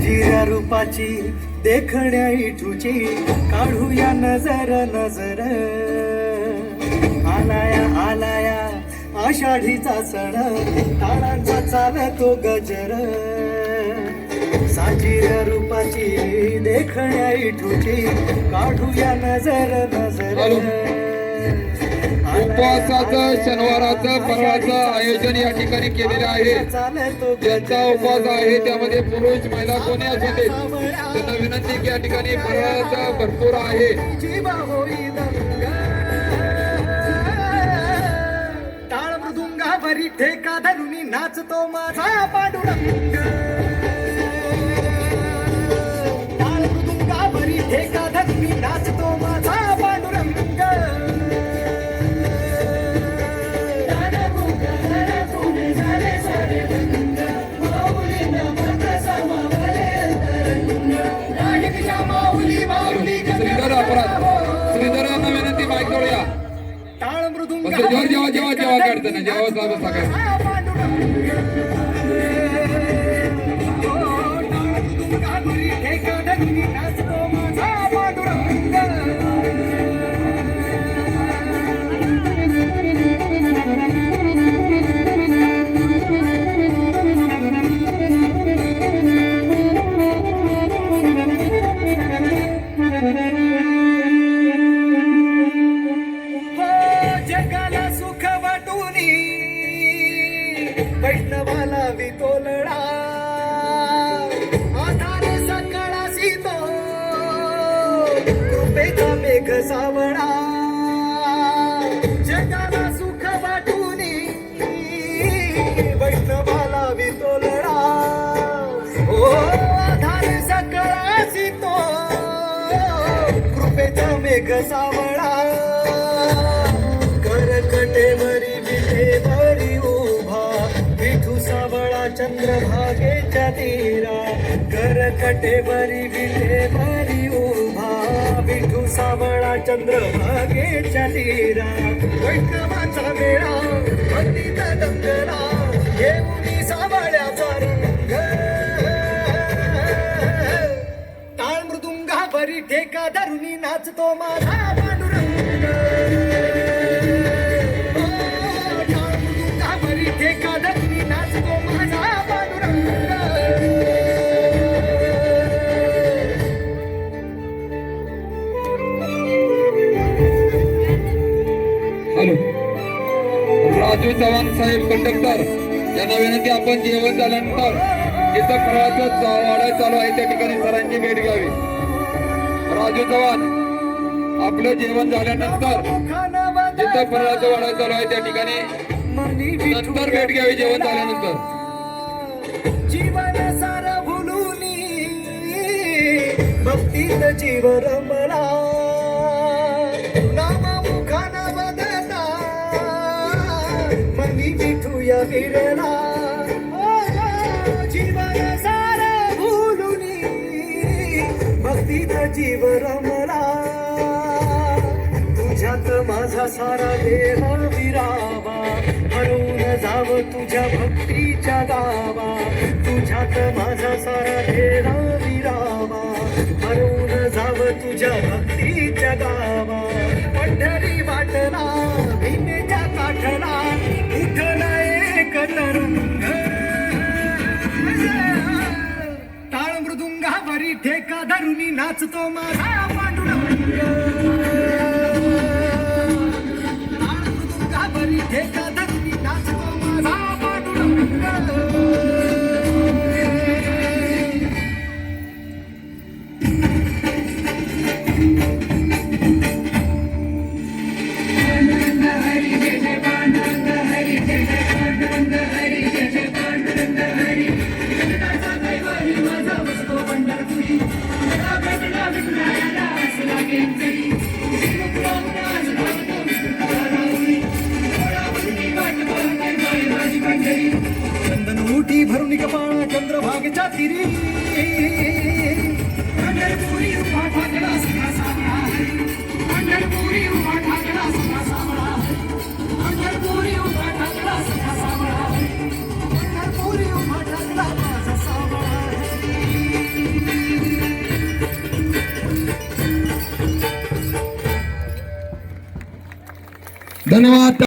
साजिऱ्या रूपाची देखण्या इठूची काढूया नजर नजर आलाया आलाया आषाढीचा सण टाळांचा चालतो गजर साजिऱ्या रूपाची देखण्या इठूची काढूया नजर नजर उपवासाचं शनिवाराचं फराळाचं आयोजन या ठिकाणी केलेलं आहे. ज्यांचा उपवास आहे त्यामध्ये पुरुष महिला कोणी असू दे त्यांना विनंती की या ठिकाणी फराळाचं भरपूर आहे. टाळ मृदुंगावरी ठेका धरुनी नाचतो माझा पांडुरंग टाळ मृदुंगावरी ठेका धरुनी नाचतो माझा पांडुरंग श्रीधरांना विनंती माईक जोडूया. टाळ मृदुंग जेव्हा जेव्हा जेव्हा काढताना जेव्हा जगाला सुख वाटूनी वैष्णवाला वितोलडा आधार सकाळासी तो कृपेचा मेघ सावळा जगाला सुख वाटूनी वैष्णवाला वितोलडा ओ आधार सकाळासी तो कृपेचा मेघ सावळा कटेवरी विठेवरी उभा विठू सावळा चंद्रभागेच्या तीरा कटेवरी विठेवरी उभा विठू सावळा चंद्रभागेच्या तीरा वैष्णवाचा मेळा भक्तीत दंगला येऊनी सावळ्याचा रंग टाळ मृदुंगावरी ठेका धरुनी नाचतो माझा पांडुरंग हॅलो राजू चव्हाण साहेब कंडक्टर यांना विनंती आपण जेवण झाल्यानंतर जिथं फराळाचं वाडा चालू आहे त्या ठिकाणी सरांची भेट घ्यावी. राजू चव्हाण आपलं जेवण झाल्यानंतर जिथं फराळाचं वाडा चालू आहे त्या ठिकाणी नंतर भेट घ्यावी जेवण झाल्यानंतर. जीवन सार भुलूनी भक्तीत जीव रमला नाम मुखान बदला मनी विठूया विरला जीवन सार भुलूनी भक्तीत जीव रमला तुझ्यात माझा सारा देह विरावा हरवून जाव तुझ्या भक्तीच्या गावा तुझ्यात माझा सारा देह विरावा हरवून जाव तुझ्या भक्तीच्या गावा पंढरी वाटला भीमेच्या काठला उठला एक तरंग टाळ मृदुंगावरी ठेका धरुनी नाचतो माझा पांडुरंग ठेका धरुनी नाचतो माझा पांडुरंग चंदनोटी भरून कपाळा चंद्रभागेच्या तिरी पंढरपुरी उभा ठाकला सखा सावळा पंढरपुरी उभा ठाकला सखा सावळा पंढरपुरी उभा ठाकला सखा सावळा पंढरपुरी उभा ठाकला माझा सावळा धन्यवाद.